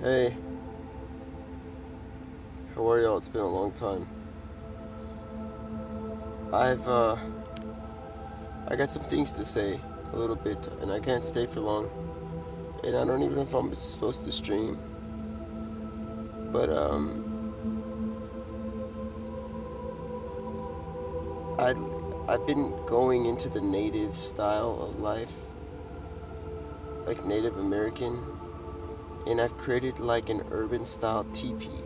Hey, how are y'all? It's been a long time. I've I got some things to say a little bit, and I can't stay for long. And I don't even know if I'm supposed to stream, but I I've been going into the native style of life, like Native American, and I've created like an urban style teepee.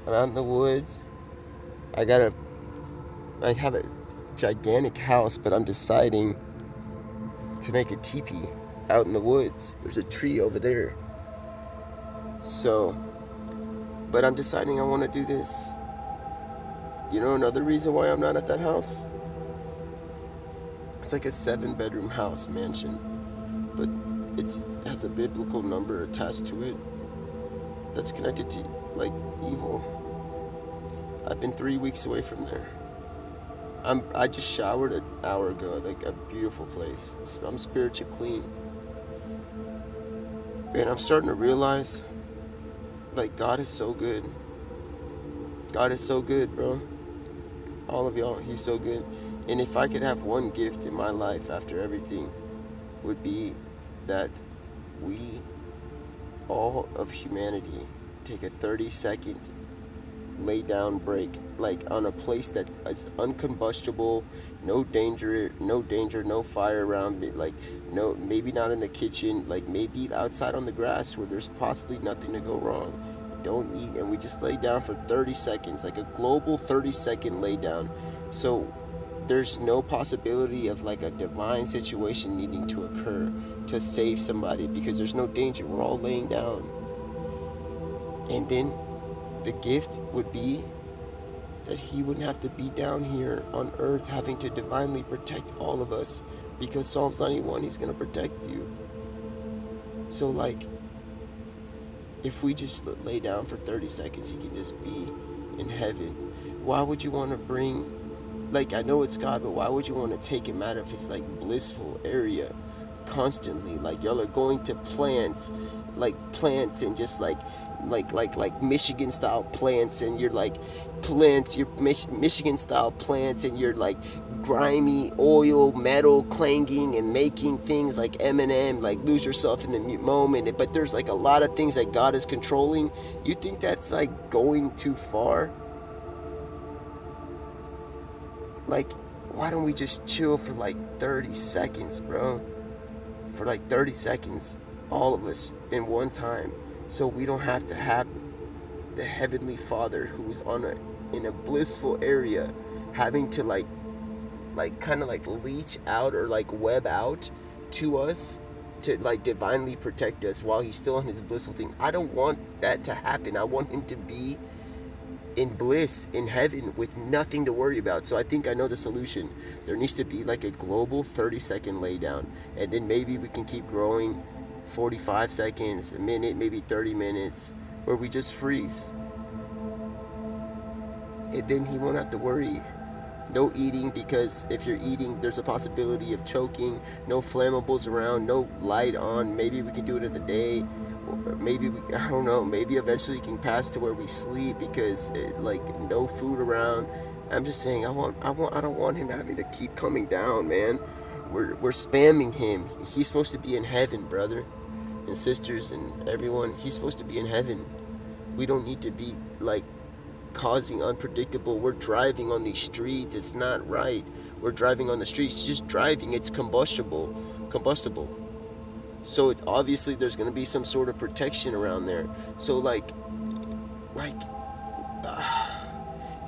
I'm out in the woods. I got a I have a gigantic house, but I'm deciding to make a teepee out in the woods. There's a tree over there. So, but I'm deciding I want to do this. You know another reason why I'm not at that house? It's like a 7-bedroom house mansion, but it has a biblical number attached to it that's connected to like evil. I've been 3 weeks away from there. I just showered an hour ago, like a beautiful place. I'm spiritually clean. And I'm starting to realize, like, God is so good. God is so good, bro. All of y'all, He's so good. And if I could have one gift in my life after everything, would be that we, all of humanity, take a 30-second lay down break, like on a place that is uncombustible, no danger, no fire around it, like no, maybe not in the kitchen, like maybe outside on the grass where there's possibly nothing to go wrong. Don't eat, and we just lay down for 30 seconds, like a global 30-second lay down. So there's no possibility of like a divine situation needing to occur to save somebody, because there's no danger. We're all laying down. And then the gift would be that He wouldn't have to be down here on earth having to divinely protect all of us, because Psalms 91, He's going to protect you. So like, if we just lay down for 30 seconds, He can just be in heaven. Why would you want to bring, like, I know it's God, but why would you want to take Him out of His like blissful area constantly? Like, y'all are going to plants and just like Michigan style plants, and you're like plants, your Michigan style plants, and you're like grimy oil metal clanging and making things like Eminem, like lose yourself in the moment. But there's like a lot of things that God is controlling. You think that's like going too far? Like, why don't we just chill for like 30 seconds, bro? For like 30 seconds, all of us in one time, so we don't have to have the Heavenly Father who's in a blissful area having to like kind of like leech out or like web out to us to like divinely protect us while He's still on His blissful thing. I don't want that to happen. I want Him to be in bliss in heaven with nothing to worry about. So I think I know the solution. There needs to be like a global 30-second lay down, and then maybe we can keep growing 45 seconds, a minute, maybe 30 minutes, where we just freeze. And then He won't have to worry. No eating, because if you're eating, there's a possibility of choking. No flammables around, no light on. Maybe we can do it in the day. Or maybe I don't know. Maybe eventually we can pass to where we sleep, because like no food around. I'm just saying, I don't want Him having to keep coming down, man. We're spamming Him. He's supposed to be in heaven, brother and sisters and everyone. He's supposed to be in heaven. We don't need to be like causing unpredictable. We're driving on these streets. It's not right. We're driving on the streets, just driving. It's combustible. So it's obviously there's going to be some sort of protection around there. So like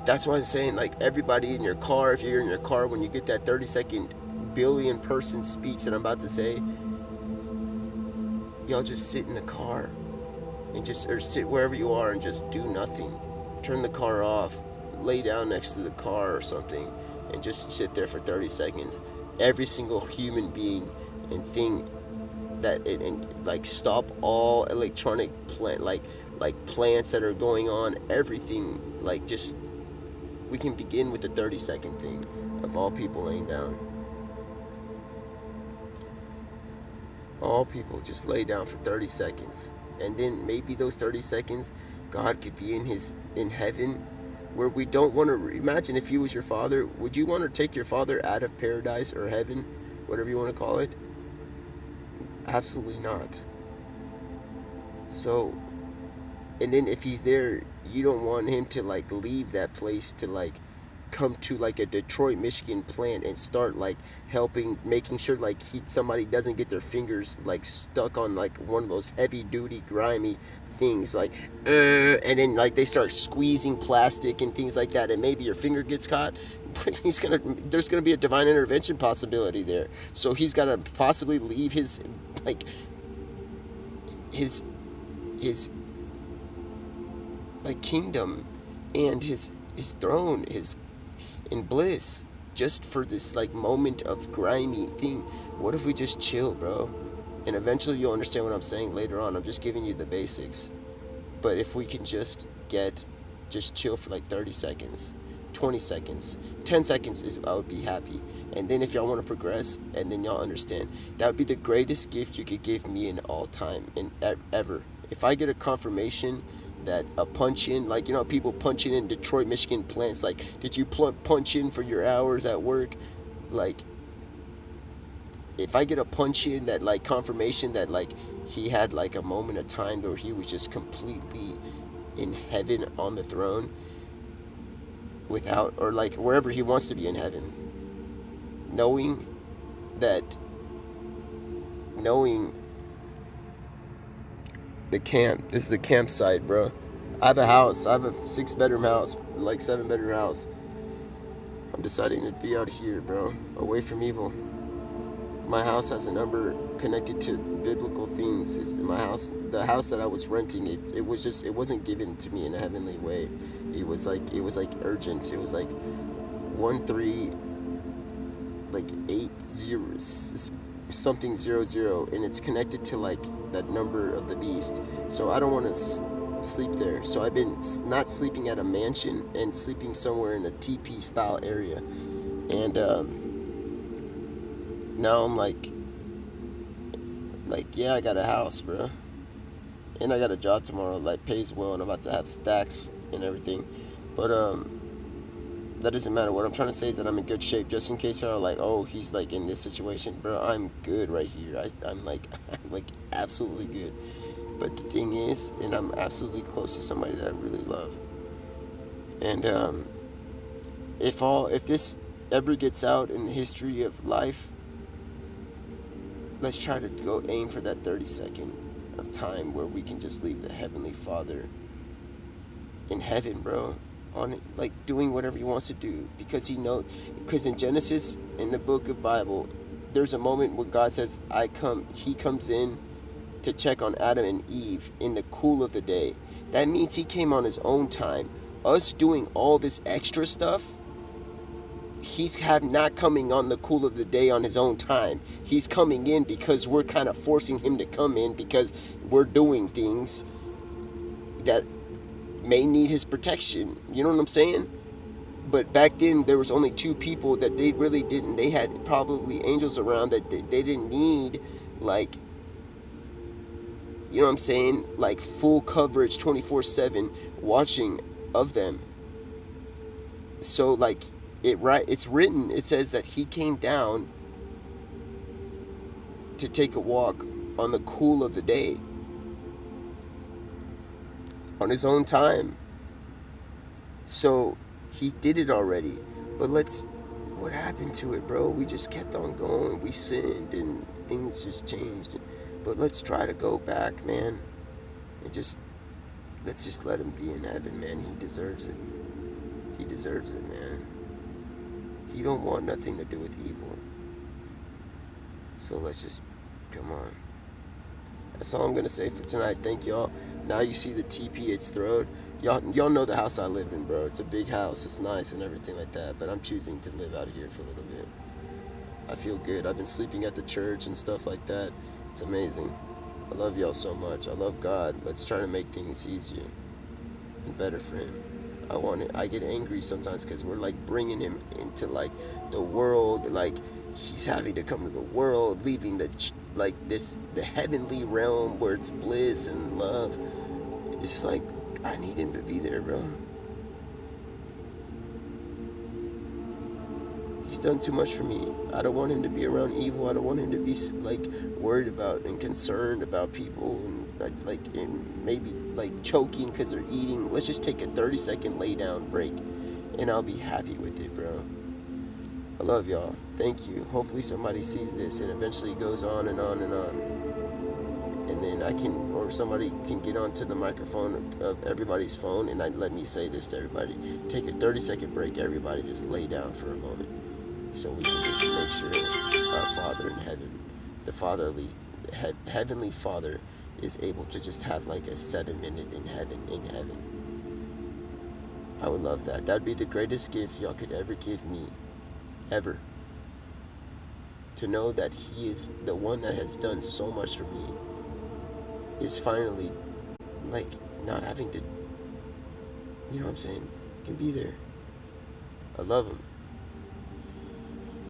that's why I'm saying, like, everybody in your car, if you're in your car, when you get that 30-second billion person speech that I'm about to say, y'all just sit in the car and or sit wherever you are and just do nothing. Turn the car off, lay down next to the car or something, and just sit there for 30 seconds. Every single human being and thing that and like stop all electronic plants that are going on, everything. Like, just, we can begin with the 30-second thing of all people laying down. All people just lay down for 30 seconds. And then maybe those 30 seconds, God could be in heaven where we don't want to imagine if he was your father. Would you want to take your father out of paradise or heaven, whatever you want to call it? Absolutely not. So, and then if he's there, you don't want him to like leave that place to like come to like a Detroit, Michigan plant and start like helping, making sure like somebody doesn't get their fingers like stuck on like one of those heavy duty grimy things like and then like they start squeezing plastic and things like that, and maybe your finger gets caught. There's gonna be a divine intervention possibility there. So he's gotta possibly leave his like his like kingdom and his throne, his in bliss, just for this like moment of grimy thing. What if we just chill, bro? And eventually you'll understand what I'm saying later on. I'm just giving you the basics. But if we can just chill for like 30 seconds, 20 seconds, 10 seconds, I would be happy. And then if y'all want to progress, and then y'all understand, that would be the greatest gift you could give me in all time and ever. If I get a confirmation that a punch in, like, you know, people punching in Detroit, Michigan plants, like, did you punch in for your hours at work? Like, if I get a punch in, that like confirmation that like he had like a moment of time where he was just completely in heaven on the throne without, or like wherever he wants to be in heaven, knowing the camp, this is the campsite, bro. I have a house, I have a 6-bedroom house, like 7-bedroom house. I'm deciding to be out here, bro, away from evil. My house has a number connected to biblical things. It's my house. The house that I was renting, it wasn't given to me in a heavenly way. It was like urgent. It was like 80 something 00, and it's connected to like that number of the beast. So I don't want to sleep there. So I've been not sleeping at a mansion and sleeping somewhere in a TP style area. And now I'm like, yeah, I got a house, bro. And I got a job tomorrow that pays well, and I'm about to have stacks and everything. But that doesn't matter. What I'm trying to say is that I'm in good shape, just in case you're like, oh, he's like in this situation, bro. I'm good right here. I'm like absolutely good. But the thing is, and I'm absolutely close to somebody that I really love. And if this ever gets out in the history of life, let's try to go aim for that 30-second of time where we can just leave the Heavenly Father in heaven, bro, on it, like doing whatever he wants to do, because because in Genesis, in the book of Bible, there's a moment where God says, he comes in to check on Adam and Eve in the cool of the day. That means he came on his own time. Us doing all this extra stuff, he's not coming on the cool of the day on his own time. He's coming in because we're kind of forcing him to come in, because we're doing things that may need his protection. You know what I'm saying? But back then there was only 2 people that they really didn't. They had probably angels around that they didn't need, like, you know what I'm saying, like full coverage 24/7 watching of them. So like it's written, it says that he came down to take a walk on the cool of the day on his own time. So he did it already. But what happened to it, bro? We just kept on going. We sinned and things just changed. But let's try to go back, man. And let's just let him be in heaven, man. He deserves it. He deserves it, man. He don't want nothing to do with evil. So let's just, come on. That's all I'm going to say for tonight. Thank y'all. Now you see the TP, it's throwed. Y'all know the house I live in, bro. It's a big house. It's nice and everything like that. But I'm choosing to live out here for a little bit. I feel good. I've been sleeping at the church and stuff like that. It's amazing. I love y'all so much. I love God. Let's try to make things easier and better for him. I get angry sometimes because we're like bringing him into like the world, like he's having to come to the world, leaving the heavenly realm where it's bliss and love. It's like, I need him to be there, bro. He's done too much for me. I don't want him to be around evil. I don't want him to be like worried about and concerned about people and maybe like choking because they're eating. Let's just take a 30-second lay down break, and I'll be happy with it, bro. I love y'all. Thank you. Hopefully somebody sees this and eventually goes on and on and on. And then somebody can get onto the microphone of everybody's phone and let me say this to everybody. Take a 30-second break, everybody. Just lay down for a moment, so we can just make sure our Father in heaven, the heavenly Father, is able to just have like a 7-minute in heaven. I would love that. That'd be the greatest gift y'all could ever give me. Ever. To know that he is the one that has done so much for me, is finally like not having to, you know what I'm saying, can be there. I love him.